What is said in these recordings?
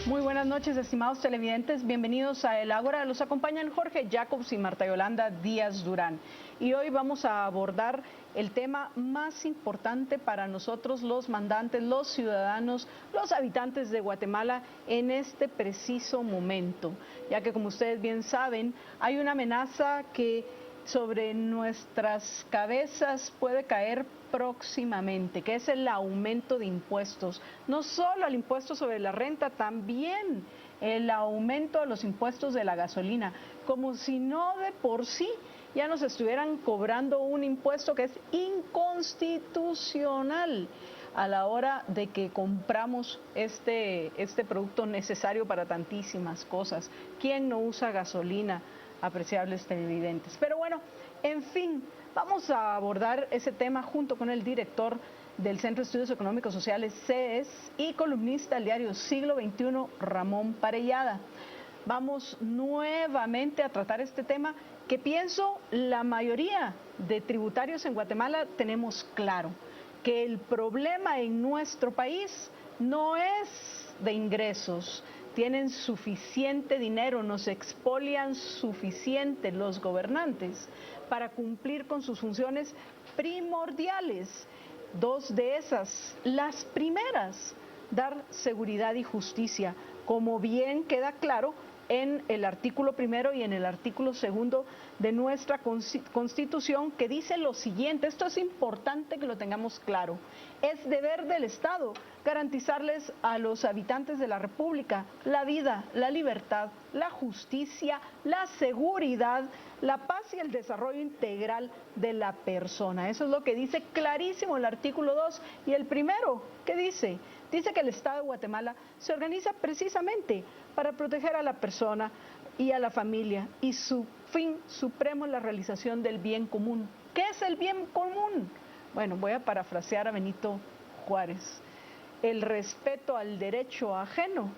Muy buenas noches, estimados televidentes. Bienvenidos a El Ágora. Los acompañan Jorge Jacobs y Marta Yolanda Díaz Durán. Y hoy vamos a abordar el tema más importante para nosotros, los mandantes, los ciudadanos, los habitantes de Guatemala en este preciso momento. Ya que, como ustedes bien saben, hay una amenaza que sobre nuestras cabezas puede caer próximamente, que es el aumento de impuestos, no solo el impuesto sobre la renta, también el aumento de los impuestos de la gasolina, como si no de por sí ya nos estuvieran cobrando un impuesto que es inconstitucional a la hora de que compramos este producto necesario para tantísimas cosas. ¿Quién no usa gasolina? Apreciables televidentes. Pero bueno, en fin, vamos a abordar ese tema junto con el director del Centro de Estudios Económicos Sociales, CES, y columnista del diario Siglo XXI, Ramón Parellada. Vamos nuevamente a tratar este tema que pienso la mayoría de tributarios en Guatemala tenemos claro, que el problema en nuestro país no es de ingresos. Tienen suficiente dinero, nos expolian suficiente los gobernantes para cumplir con sus funciones primordiales. Dos de esas, las primeras, dar seguridad y justicia, como bien queda claro en el artículo primero y en el artículo segundo de nuestra Constitución, que dice lo siguiente. Esto es importante que lo tengamos claro: es deber del Estado garantizarles a los habitantes de la República la vida, la libertad, la justicia, la seguridad, la paz y el desarrollo integral de la persona. Eso es lo que dice clarísimo el artículo 2. Y el primero, ¿qué dice? Dice que el Estado de Guatemala se organiza precisamente para proteger a la persona y a la familia, y su fin supremo es la realización del bien común. ¿Qué es el bien común? Bueno, voy a parafrasear a Benito Juárez: el respeto al derecho ajeno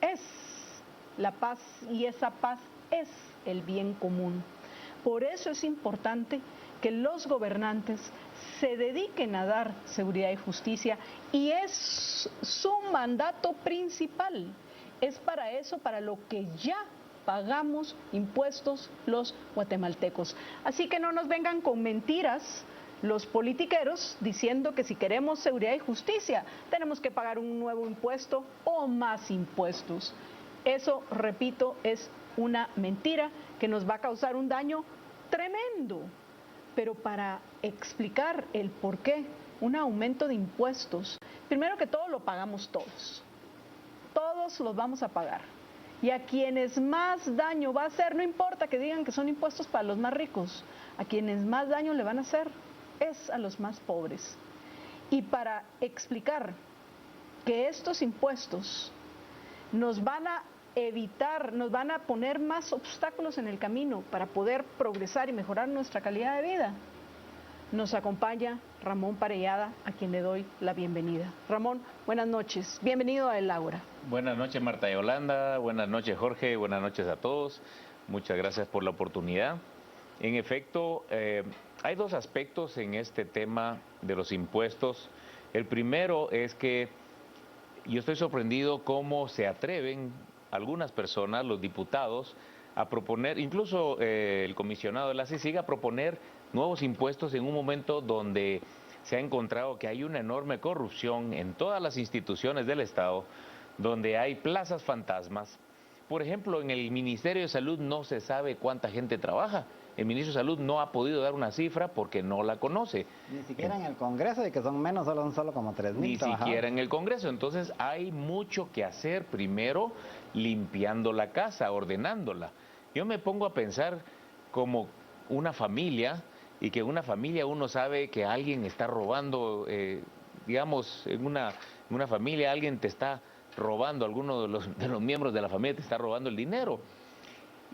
es la paz, y esa paz es el bien común. Por eso es importante que los gobernantes se dediquen a dar seguridad y justicia, y es su mandato principal. Es para eso, para lo que ya pagamos impuestos los guatemaltecos. Así que no nos vengan con mentiras los politiqueros diciendo que si queremos seguridad y justicia tenemos que pagar un nuevo impuesto o más impuestos. Eso, repito, es una mentira que nos va a causar un daño tremendo. Pero para explicar el por qué un aumento de impuestos, primero que todo lo pagamos todos. Todos los vamos a pagar. Y a quienes más daño va a hacer, no importa que digan que son impuestos para los más ricos, a quienes más daño le van a hacer es a los más pobres. Y para explicar que estos impuestos nos van a evitar, nos van a poner más obstáculos en el camino para poder progresar y mejorar nuestra calidad de vida, nos acompaña Ramón Parellada, a quien le doy la bienvenida. Ramón, buenas noches. Bienvenido a El Ágora. Buenas noches, Marta Yolanda. Buenas noches, Jorge. Buenas noches a todos. Muchas gracias por la oportunidad. En efecto, hay dos aspectos en este tema de los impuestos. El primero es que yo estoy sorprendido cómo se atreven algunas personas, los diputados, a proponer, incluso el comisionado de la CICIG, a proponer nuevos impuestos en un momento donde se ha encontrado que hay una enorme corrupción en todas las instituciones del Estado, donde hay plazas fantasmas. Por ejemplo, en el Ministerio de Salud no se sabe cuánta gente trabaja. El ministro de Salud no ha podido dar una cifra porque no la conoce. Ni siquiera en el Congreso, de que son menos, solo como 3,000 Ni siquiera en el Congreso. Entonces hay mucho que hacer, primero limpiando la casa, ordenándola. Yo me pongo a pensar como una familia, y que en una familia uno sabe que alguien está robando, digamos, en una familia alguien te está robando, alguno de los miembros de la familia te está robando el dinero.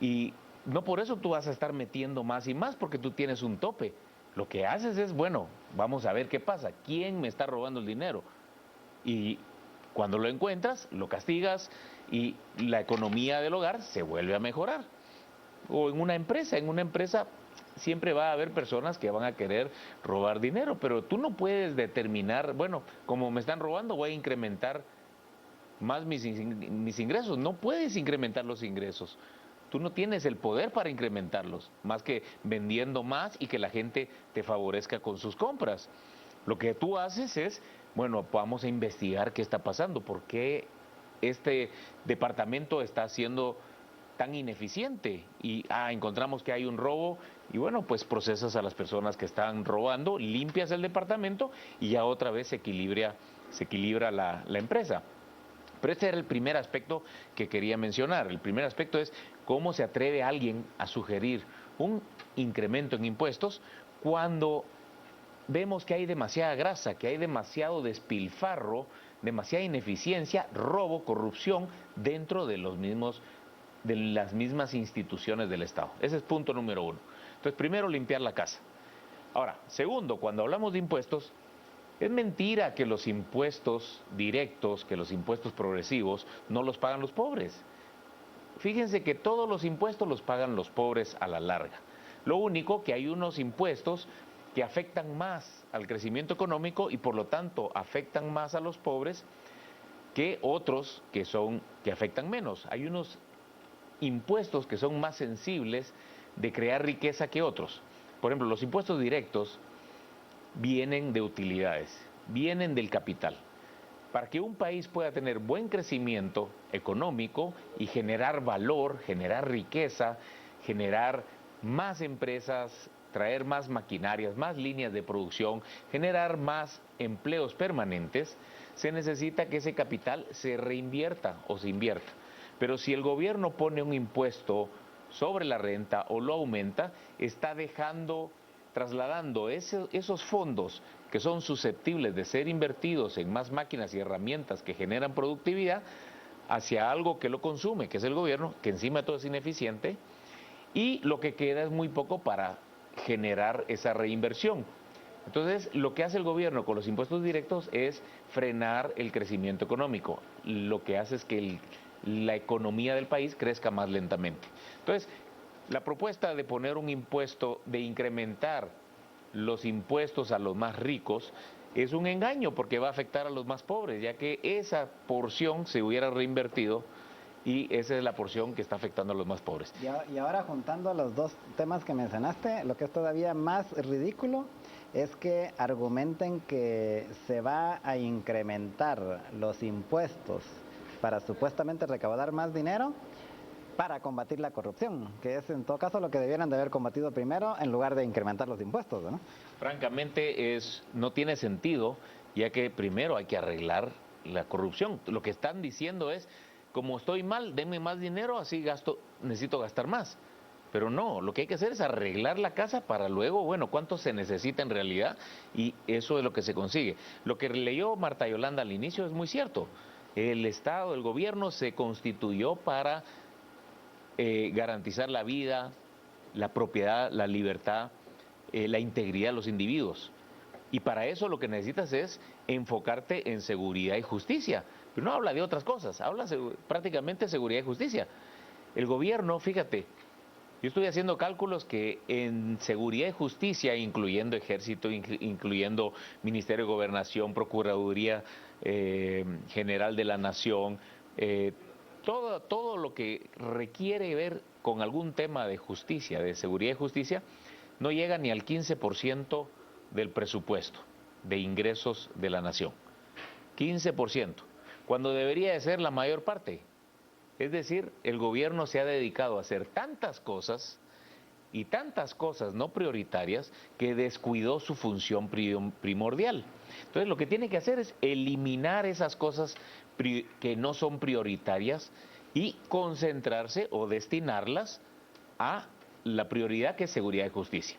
Y no por eso tú vas a estar metiendo más y más, porque tú tienes un tope. Lo que haces es, bueno, vamos a ver qué pasa, quién me está robando el dinero. Y cuando lo encuentras, lo castigas y la economía del hogar se vuelve a mejorar. O en una empresa siempre va a haber personas que van a querer robar dinero, pero tú no puedes determinar, bueno, como me están robando, voy a incrementar más mis ingresos. No puedes incrementar los ingresos. Tú no tienes el poder para incrementarlos, más que vendiendo más y que la gente te favorezca con sus compras. Lo que tú haces es, bueno, vamos a investigar qué está pasando, por qué este departamento está siendo tan ineficiente y encontramos que hay un robo y bueno, pues procesas a las personas que están robando, limpias el departamento y ya otra vez se equilibra la empresa. Pero este era el primer aspecto que quería mencionar. El primer aspecto es cómo se atreve alguien a sugerir un incremento en impuestos cuando vemos que hay demasiada grasa, que hay demasiado despilfarro, demasiada ineficiencia, robo, corrupción dentro de las mismas instituciones del Estado. Ese es punto número uno. Entonces, primero, limpiar la casa. Ahora, segundo, cuando hablamos de impuestos, es mentira que los impuestos directos, que los impuestos progresivos, no los pagan los pobres. Fíjense que todos los impuestos los pagan los pobres a la larga. Lo único que hay unos impuestos que afectan más al crecimiento económico y por lo tanto afectan más a los pobres que otros que afectan menos. Hay unos impuestos que son más sensibles de crear riqueza que otros. Por ejemplo, los impuestos directos vienen de utilidades, vienen del capital. Para que un país pueda tener buen crecimiento económico y generar valor, generar riqueza, generar más empresas, traer más maquinarias, más líneas de producción, generar más empleos permanentes, se necesita que ese capital se reinvierta o se invierta. Pero si el gobierno pone un impuesto sobre la renta o lo aumenta, está trasladando esos fondos que son susceptibles de ser invertidos en más máquinas y herramientas que generan productividad hacia algo que lo consume, que es el gobierno, que encima de todo es ineficiente, y lo que queda es muy poco para generar esa reinversión. Entonces, lo que hace el gobierno con los impuestos directos es frenar el crecimiento económico. Lo que hace es que la economía del país crezca más lentamente. Entonces, la propuesta de poner un impuesto, de incrementar los impuestos a los más ricos, es un engaño porque va a afectar a los más pobres, ya que esa porción se hubiera reinvertido y esa es la porción que está afectando a los más pobres. Y ahora juntando los dos temas que mencionaste, lo que es todavía más ridículo es que argumenten que se va a incrementar los impuestos para supuestamente recaudar más dinero para combatir la corrupción, que es en todo caso lo que debieran de haber combatido primero en lugar de incrementar los impuestos, ¿no? Francamente no tiene sentido, ya que primero hay que arreglar la corrupción. Lo que están diciendo es, como estoy mal, denme más dinero, así necesito gastar más. Pero no, lo que hay que hacer es arreglar la casa para luego, bueno, cuánto se necesita en realidad y eso es lo que se consigue. Lo que leyó Marta Yolanda al inicio es muy cierto. El Estado, el gobierno se constituyó para garantizar la vida, la propiedad, la libertad, la integridad de los individuos. Y para eso lo que necesitas es enfocarte en seguridad y justicia. Pero no habla de otras cosas, habla prácticamente de seguridad y justicia. El gobierno, fíjate, yo estoy haciendo cálculos que en seguridad y justicia, incluyendo ejército, incluyendo Ministerio de Gobernación, Procuraduría General de la Nación, todo lo que requiere ver con algún tema de justicia, de seguridad y justicia, no llega ni al 15% del presupuesto de ingresos de la nación. 15%, cuando debería de ser la mayor parte. Es decir, el gobierno se ha dedicado a hacer tantas cosas y tantas cosas no prioritarias que descuidó su función primordial. Entonces, lo que tiene que hacer es eliminar esas cosas que no son prioritarias y concentrarse o destinarlas a la prioridad que es seguridad y justicia.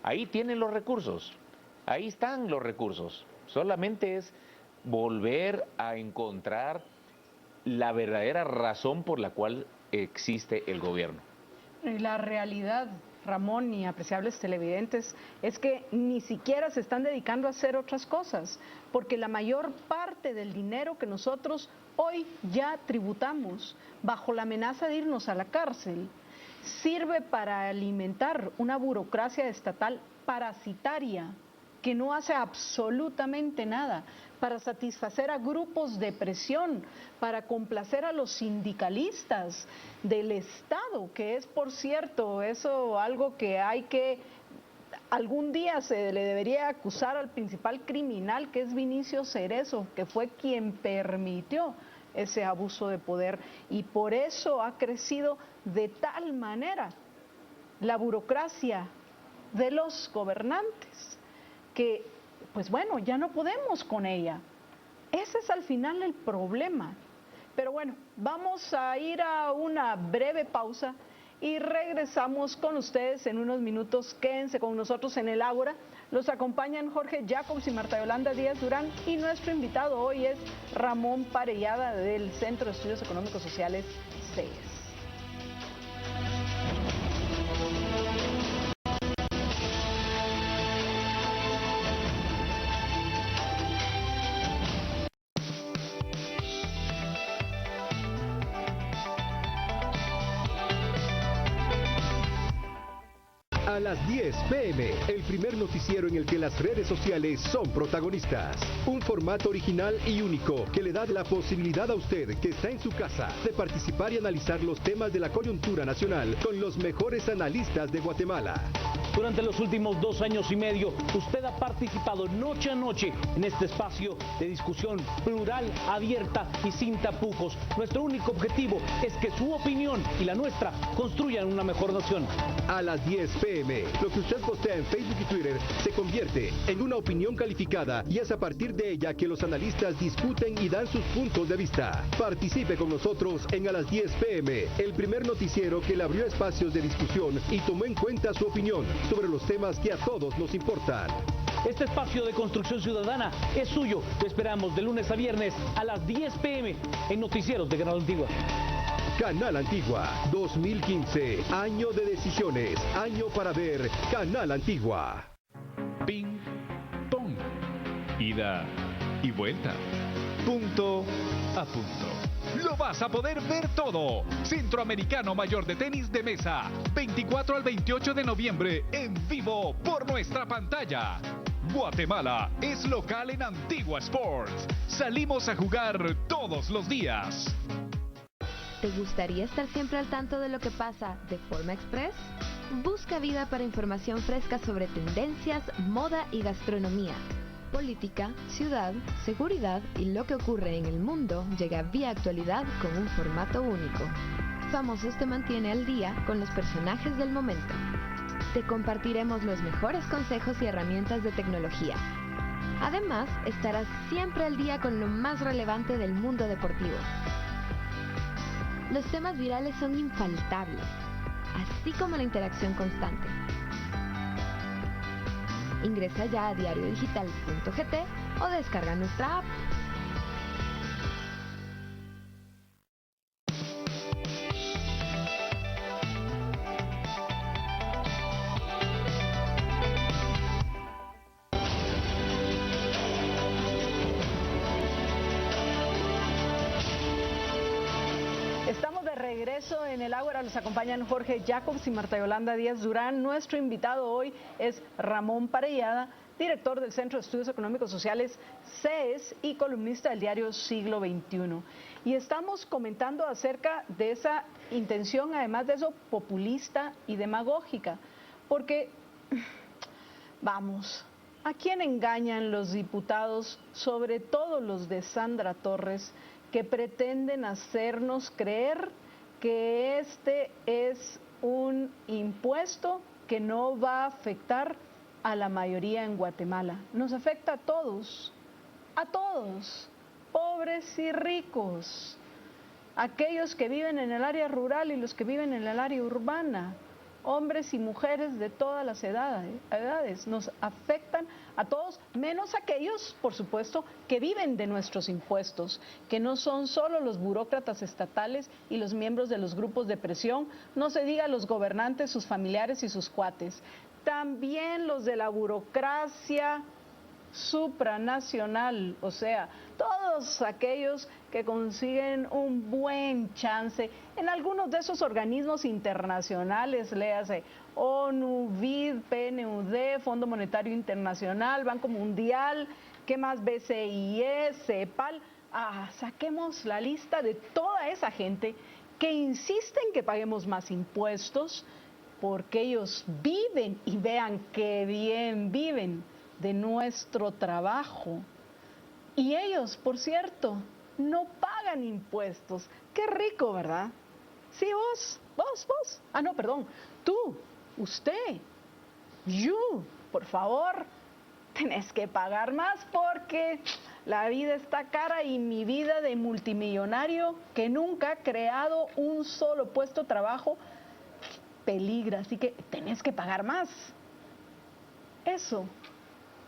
Ahí tienen los recursos, ahí están los recursos. Solamente es volver a encontrar la verdadera razón por la cual existe el gobierno. La realidad, Ramón y apreciables televidentes, es que ni siquiera se están dedicando a hacer otras cosas, porque la mayor parte del dinero que nosotros hoy ya tributamos bajo la amenaza de irnos a la cárcel sirve para alimentar una burocracia estatal parasitaria que no hace absolutamente nada para satisfacer a grupos de presión, para complacer a los sindicalistas del Estado, que es, por cierto, eso algo que hay que, algún día se le debería acusar al principal criminal, que es Vinicio Cerezo, que fue quien permitió ese abuso de poder, y por eso ha crecido de tal manera la burocracia de los gobernantes, que pues bueno, ya no podemos con ella. Ese es al final el problema. Pero bueno, vamos a ir a una breve pausa y regresamos con ustedes en unos minutos. Quédense con nosotros en el Ágora. Los acompañan Jorge Jacobs y Marta Yolanda Díaz Durán, y nuestro invitado hoy es Ramón Parellada del Centro de Estudios Económicos Sociales, CES. A las 10 p.m., el primer noticiero en el que las redes sociales son protagonistas. Un formato original y único que le da la posibilidad a usted, que está en su casa, de participar y analizar los temas de la coyuntura nacional con los mejores analistas de Guatemala. Durante los últimos 2 años y medio, usted ha participado noche a noche en este espacio de discusión plural, abierta y sin tapujos. Nuestro único objetivo es que su opinión y la nuestra construyan una mejor nación. A las 10 p.m., lo que usted postea en Facebook y Twitter se convierte en una opinión calificada, y es a partir de ella que los analistas discuten y dan sus puntos de vista. Participe con nosotros en A las 10 p.m., el primer noticiero que le abrió espacios de discusión y tomó en cuenta su opinión sobre los temas que a todos nos importan. Este espacio de construcción ciudadana es suyo. Lo esperamos de lunes a viernes a las 10 p.m. en Noticieros de Canal Antigua. Canal Antigua 2015, año de decisiones, año para ver Canal Antigua. Ping, pong, ida y vuelta, punto a punto. Lo vas a poder ver todo. Centroamericano Mayor de Tenis de Mesa, 24 al 28 de noviembre, en vivo por nuestra pantalla. Guatemala es local en Antigua Sports. Salimos a jugar todos los días. ¿Te gustaría estar siempre al tanto de lo que pasa de forma express? Busca Vida para información fresca sobre tendencias, moda y gastronomía. Política, ciudad, seguridad y lo que ocurre en el mundo llega vía actualidad con un formato único. Famosos te mantiene al día con los personajes del momento. Te compartiremos los mejores consejos y herramientas de tecnología. Además, estarás siempre al día con lo más relevante del mundo deportivo. Los temas virales son infaltables, así como la interacción constante. Ingresa ya a diariodigital.gt o descarga nuestra app. Estamos de regreso en el Ágora. Los acompañan Jorge Jacobs y Marta Yolanda Díaz Durán. Nuestro invitado hoy es Ramón Parellada, director del Centro de Estudios Económicos Sociales, CES, y columnista del diario Siglo XXI. Y estamos comentando acerca de esa intención, además de eso, populista y demagógica. Porque, vamos, ¿a quién engañan los diputados, sobre todo los de Sandra Torres, que pretenden hacernos creer que este es un impuesto que no va a afectar a la mayoría en Guatemala? Nos afecta a todos, pobres y ricos, aquellos que viven en el área rural y los que viven en el área urbana, hombres y mujeres de todas las edades, nos afectan a todos, menos aquellos, por supuesto, que viven de nuestros impuestos, que no son solo los burócratas estatales y los miembros de los grupos de presión, no se diga los gobernantes, sus familiares y sus cuates, también los de la burocracia supranacional, o sea, todos aquellos que consiguen un buen chance en algunos de esos organismos internacionales, léase ONU, BID, PNUD, Fondo Monetario Internacional, Banco Mundial, ¿Qué más? BCIE, CEPAL. Saquemos la lista de toda esa gente que insisten que paguemos más impuestos porque ellos viven, y vean qué bien viven, de nuestro trabajo. Y ellos, por cierto, no pagan impuestos. Qué rico, ¿verdad? Sí, vos. No, perdón, tú, usted, por favor, tenés que pagar más porque la vida está cara y mi vida de multimillonario que nunca ha creado un solo puesto de trabajo peligra, así que tenés que pagar más. Eso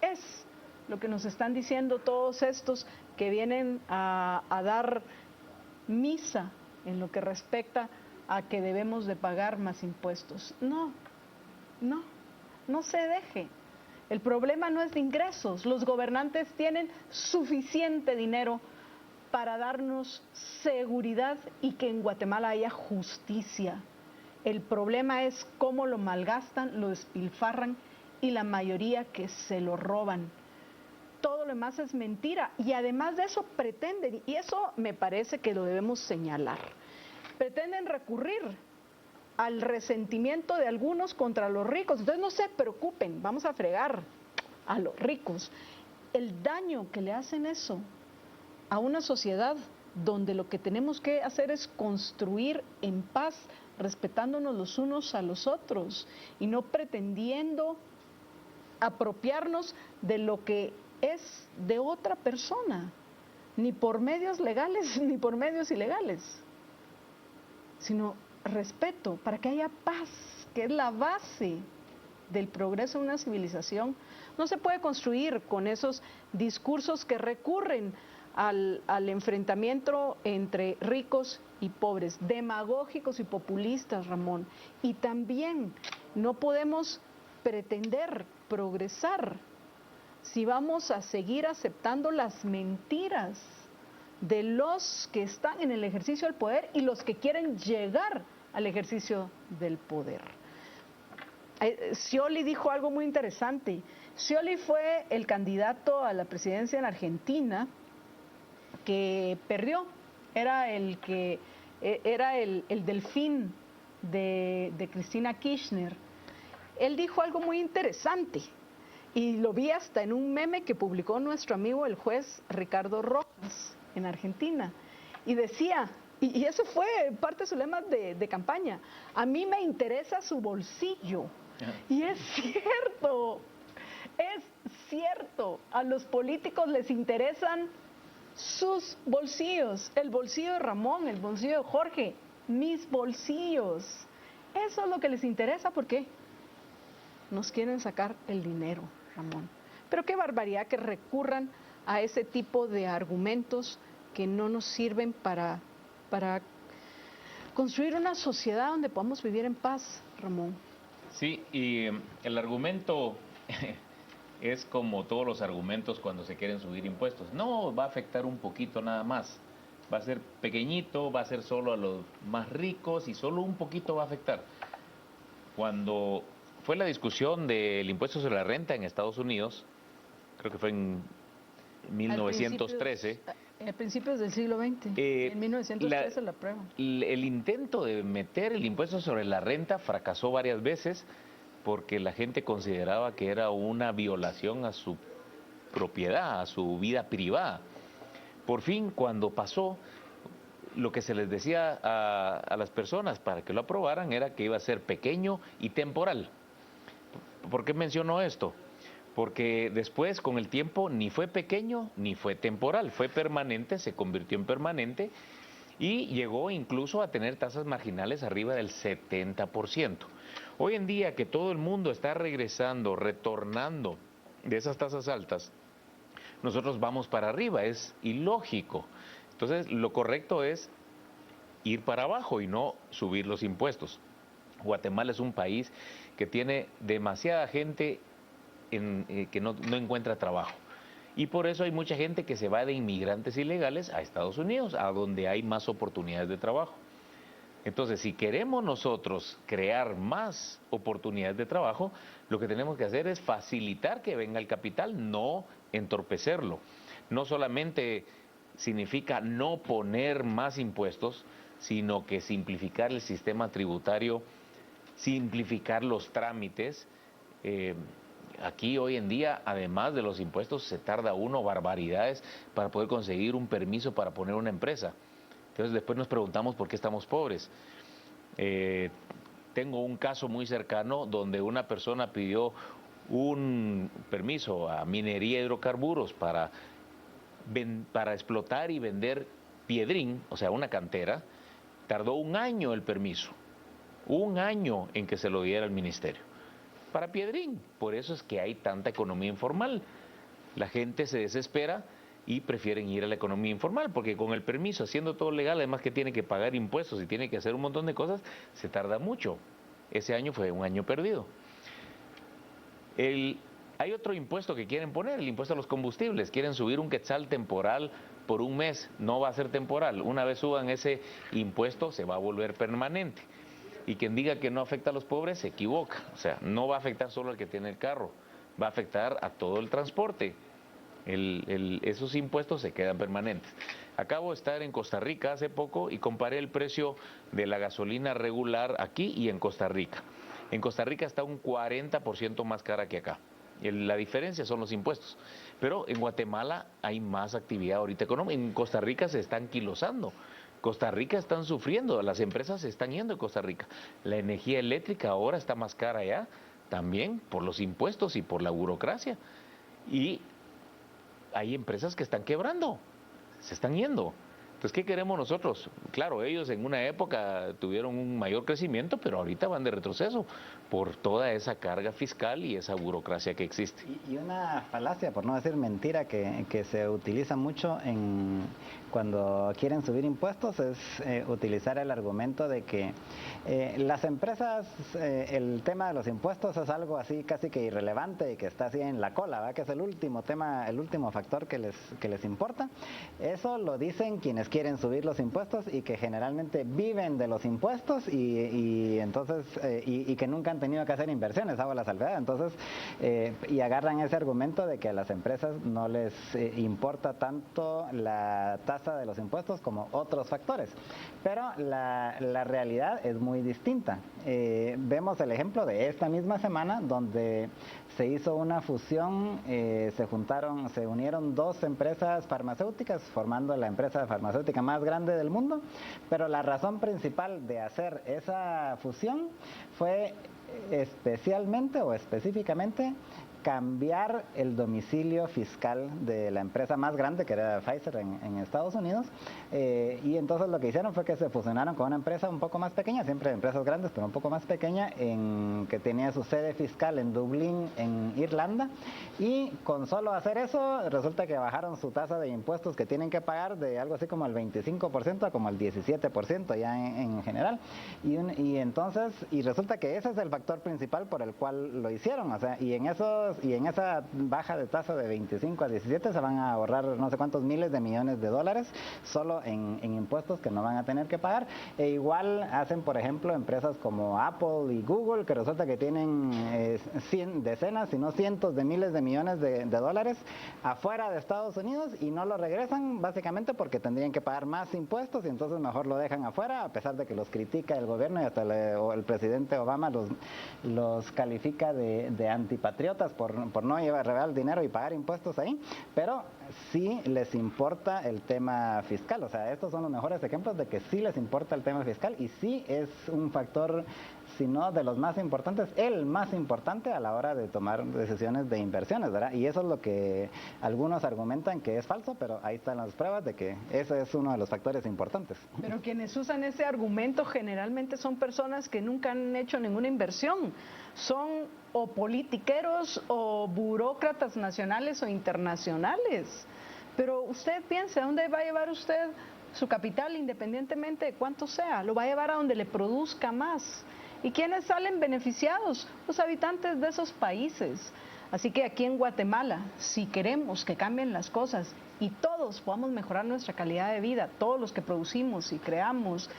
es lo que nos están diciendo todos estos que vienen a dar misa en lo que respecta a que debemos de pagar más impuestos. No se deje. El problema no es de ingresos. Los gobernantes tienen suficiente dinero para darnos seguridad y que en Guatemala haya justicia. El problema es cómo lo malgastan, lo despilfarran y la mayoría que se lo roban. Todo lo demás es mentira y además de eso pretenden, y eso me parece que lo debemos señalar, pretenden recurrir al resentimiento de algunos contra los ricos. Entonces no se preocupen, vamos a fregar a los ricos. El daño que le hacen eso a una sociedad donde lo que tenemos que hacer es construir en paz, respetándonos los unos a los otros y no pretendiendo apropiarnos de lo que es de otra persona, ni por medios legales ni por medios ilegales, sino respeto para que haya paz, que es la base del progreso de una civilización. No se puede construir con esos discursos que recurren al enfrentamiento entre ricos y pobres, demagógicos y populistas, Ramón. Y también no podemos pretender progresar si vamos a seguir aceptando las mentiras de los que están en el ejercicio del poder y los que quieren llegar al ejercicio del poder. Scioli dijo algo muy interesante. Scioli fue el candidato a la presidencia en Argentina que perdió. Era el delfín de Cristina Kirchner. Él dijo algo muy interesante y lo vi hasta en un meme que publicó nuestro amigo el juez Ricardo Rojas en Argentina, y decía, y eso fue parte de su lema de campaña: a mí me interesa su bolsillo. Y es cierto, a los políticos les interesan sus bolsillos, el bolsillo de Ramón, el bolsillo de Jorge, mis bolsillos. Eso es lo que les interesa porque nos quieren sacar el dinero, Ramón. Pero qué barbaridad que recurran a ese tipo de argumentos que no nos sirven para construir una sociedad donde podamos vivir en paz, Ramón. Sí, y el argumento es como todos los argumentos cuando se quieren subir impuestos. No, va a afectar un poquito nada más. Va a ser pequeñito, va a ser solo a los más ricos y solo un poquito va a afectar. Cuando fue la discusión del impuesto sobre la renta en Estados Unidos, creo que fue en 1913. A principios del siglo XX, en 1913 la prueba. El intento de meter el impuesto sobre la renta fracasó varias veces porque la gente consideraba que era una violación a su propiedad, a su vida privada. Por fin, cuando pasó, lo que se les decía a las personas para que lo aprobaran era que iba a ser pequeño y temporal. ¿Por qué menciono esto? Porque después, con el tiempo, ni fue pequeño ni fue temporal, fue permanente, se convirtió en permanente y llegó incluso a tener tasas marginales arriba del 70%. Hoy en día que todo el mundo está regresando, retornando de esas tasas altas, nosotros vamos para arriba, es ilógico. Entonces, lo correcto es ir para abajo y no subir los impuestos. Guatemala es un país que tiene demasiada gente que no encuentra trabajo. Y por eso hay mucha gente que se va de inmigrantes ilegales a Estados Unidos, a donde hay más oportunidades de trabajo. Entonces, si queremos nosotros crear más oportunidades de trabajo, lo que tenemos que hacer es facilitar que venga el capital, no entorpecerlo. No solamente significa no poner más impuestos, sino que simplificar el sistema tributario, simplificar los trámites. Aquí hoy en día, además de los impuestos, se tarda uno barbaridades para poder conseguir un permiso para poner una empresa. Entonces después nos preguntamos por qué estamos pobres. Tengo un caso muy cercano donde una persona pidió un permiso a minería de hidrocarburos para explotar y vender piedrín, o sea, una cantera. Tardó 1 año el permiso, 1 año en que se lo diera el ministerio. Para piedrín, por eso es que hay tanta economía informal. La gente se desespera y prefieren ir a la economía informal, porque con el permiso, haciendo todo legal, además que tiene que pagar impuestos y tiene que hacer un montón de cosas, se tarda mucho. Ese año fue 1 año perdido. Hay otro impuesto que quieren poner, el impuesto a los combustibles. Quieren subir un quetzal temporal por 1 mes, no va a ser temporal. Una vez suban ese impuesto, se va a volver permanente. Y quien diga que no afecta a los pobres se equivoca. O sea, no va a afectar solo al que tiene el carro, va a afectar a todo el transporte. Esos impuestos se quedan permanentes. Acabo de estar en Costa Rica hace poco y comparé el precio de la gasolina regular aquí y en Costa Rica. En Costa Rica está un 40% más cara que acá. La diferencia son los impuestos. Pero en Guatemala hay más actividad ahorita económica. En Costa Rica se están quilosando. Costa Rica están sufriendo, las empresas se están yendo de Costa Rica. La energía eléctrica ahora está más cara ya, también por los impuestos y por la burocracia. Y hay empresas que están quebrando, se están yendo. Entonces, ¿qué queremos nosotros? Claro, ellos en una época tuvieron un mayor crecimiento, pero ahorita van de retroceso por toda esa carga fiscal y esa burocracia que existe. Y una falacia, por no decir mentira, que se utiliza mucho cuando quieren subir impuestos es utilizar el argumento de que las empresas, el tema de los impuestos es algo así casi que irrelevante y que está así en la cola, ¿verdad? Que es el último tema, el último factor que les importa. Eso lo dicen quienes quieren subir los impuestos y que generalmente viven de los impuestos y entonces y que nunca han tenido que hacer inversiones, hago la salvedad. Entonces y agarran ese argumento de que a las empresas no les importa tanto la tasa de los impuestos como otros factores, pero la realidad es muy distinta. Vemos el ejemplo de esta misma semana donde se hizo una fusión, se unieron 2 empresas farmacéuticas formando la empresa farmacéutica más grande del mundo, pero la razón principal de hacer esa fusión fue especialmente o específicamente cambiar el domicilio fiscal de la empresa más grande, que era Pfizer en Estados Unidos, y entonces lo que hicieron fue que se fusionaron con una empresa un poco más pequeña, siempre empresas grandes, pero un poco más pequeña, que tenía su sede fiscal en Dublín, en Irlanda, y con solo hacer eso, resulta que bajaron su tasa de impuestos que tienen que pagar de algo así como el 25% a como el 17% ya en general, y entonces, y resulta que ese es el factor principal por el cual lo hicieron, o sea, y en esa baja de tasa de 25 a 17 se van a ahorrar no sé cuántos miles de millones de dólares solo en impuestos que no van a tener que pagar. E igual hacen, por ejemplo, empresas como Apple y Google, que resulta que tienen decenas, si no cientos de miles de millones de dólares afuera de Estados Unidos y no lo regresan básicamente porque tendrían que pagar más impuestos y entonces mejor lo dejan afuera, a pesar de que los critica el gobierno y hasta el presidente Obama los califica de antipatriotas por no llevar dinero y pagar impuestos ahí, pero sí les importa el tema fiscal. O sea, estos son los mejores ejemplos de que sí les importa el tema fiscal y sí es un factor, si no de los más importantes, el más importante a la hora de tomar decisiones de inversiones, ¿verdad? Y eso es lo que algunos argumentan que es falso, pero ahí están las pruebas de que ese es uno de los factores importantes. Pero quienes usan ese argumento generalmente son personas que nunca han hecho ninguna inversión. Son o politiqueros o burócratas nacionales o internacionales. Pero usted piensa, ¿a dónde va a llevar usted su capital independientemente de cuánto sea? Lo va a llevar a donde le produzca más. ¿Y quiénes salen beneficiados? Los habitantes de esos países. Así que aquí en Guatemala, si queremos que cambien las cosas y todos podamos mejorar nuestra calidad de vida, todos los que producimos y creamos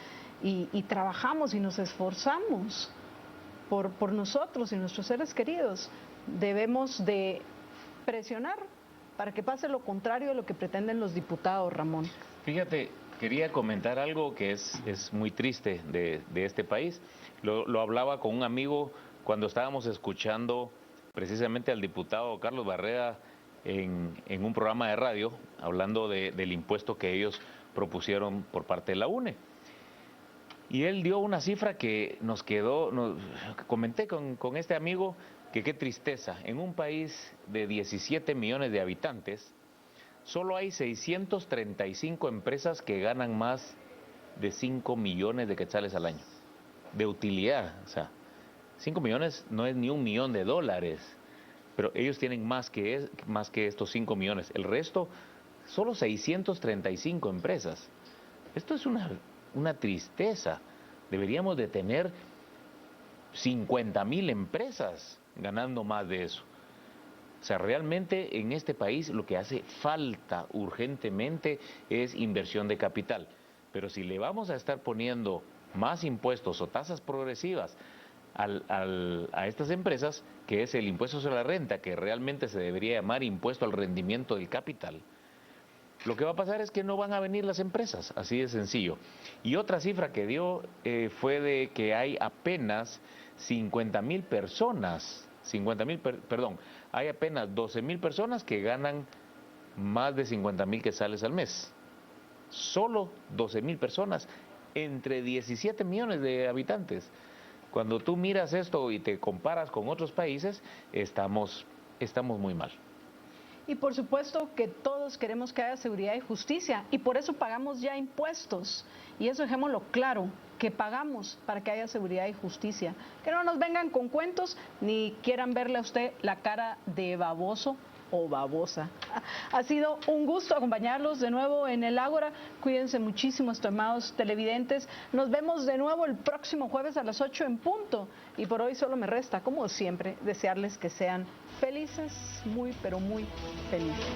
y trabajamos y nos esforzamos por nosotros y nuestros seres queridos, debemos de presionar para que pase lo contrario de lo que pretenden los diputados, Ramón. Fíjate, quería comentar algo que es muy triste de este país. Lo hablaba con un amigo cuando estábamos escuchando precisamente al diputado Carlos Barreda en un programa de radio, hablando del impuesto que ellos propusieron por parte de la UNE. Y él dio una cifra que nos quedó, comenté con este amigo que qué tristeza, en un país de 17 millones de habitantes, solo hay 635 empresas que ganan más de 5 millones de quetzales al año, de utilidad. O sea, 5 millones no es ni $1 millón, pero ellos tienen más que estos 5 millones. El resto, solo 635 empresas. Esto es una tristeza. Deberíamos de tener 50,000 empresas ganando más de eso. O sea, realmente en este país lo que hace falta urgentemente es inversión de capital. Pero si le vamos a estar poniendo más impuestos o tasas progresivas a estas empresas, que es el impuesto sobre la renta, que realmente se debería llamar impuesto al rendimiento del capital, lo que va a pasar es que no van a venir las empresas, así de sencillo. Y otra cifra que dio fue de que hay apenas 50,000 personas, hay apenas 12,000 personas que ganan más de 50,000 quetzales al mes. Solo 12,000 personas entre 17 millones de habitantes. Cuando tú miras esto y te comparas con otros países, estamos muy mal. Y por supuesto que todos queremos que haya seguridad y justicia, y por eso pagamos ya impuestos. Y eso dejémoslo claro, que pagamos para que haya seguridad y justicia. Que no nos vengan con cuentos ni quieran verle a usted la cara de baboso o babosa. Ha sido un gusto acompañarlos de nuevo en el Ágora. Cuídense muchísimo, estimados televidentes. Nos vemos de nuevo el próximo jueves a las 8 en punto. Y por hoy solo me resta, como siempre, desearles que sean felices, muy, pero muy felices.